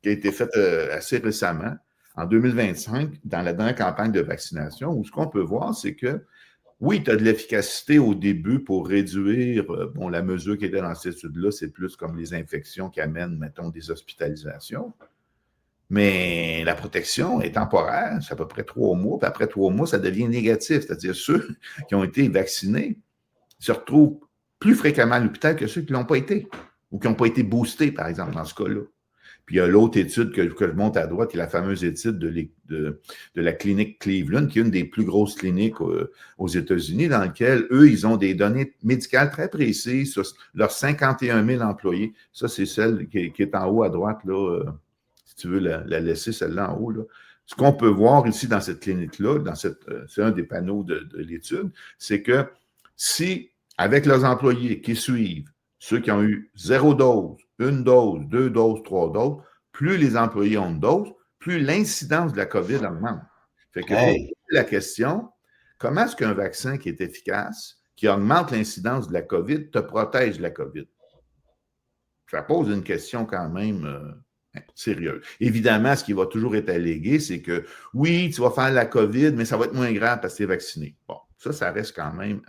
qui a été faite assez récemment, en 2025, dans la dernière campagne de vaccination, où ce qu'on peut voir, c'est que oui, tu as de l'efficacité au début pour réduire, bon, la mesure qui était dans cette étude-là, c'est plus comme les infections qui amènent, mettons, des hospitalisations. Mais la protection est temporaire, c'est à peu près 3 mois, puis après 3 mois, ça devient négatif. C'est-à-dire ceux qui ont été vaccinés se retrouvent plus fréquemment à l'hôpital que ceux qui ne l'ont pas été, ou qui n'ont pas été boostés, par exemple, dans ce cas-là. Puis il y a l'autre étude que je monte à droite, qui est la fameuse étude de la clinique Cleveland, qui est une des plus grosses cliniques aux États-Unis, dans laquelle, eux, ils ont des données médicales très précises sur leurs 51 000 employés. Ça, c'est celle qui est en haut à droite, là, si tu veux la laisser, celle-là en haut. Là. Ce qu'on peut voir ici dans cette clinique-là, c'est un des panneaux de l'étude, c'est que si, avec leurs employés qui suivent, ceux qui ont eu 0 dose, 1 dose, 2 doses, 3 doses, plus les employés ont de doses, plus l'incidence de la COVID augmente. Fait qu'il faut poser la question, comment est-ce qu'un vaccin qui est efficace, qui augmente l'incidence de la COVID, te protège de la COVID? Ça pose une question quand même sérieuse. Évidemment, ce qui va toujours être allégué, c'est que oui, tu vas faire la COVID, mais ça va être moins grave parce que tu es vacciné. Bon, ça reste quand même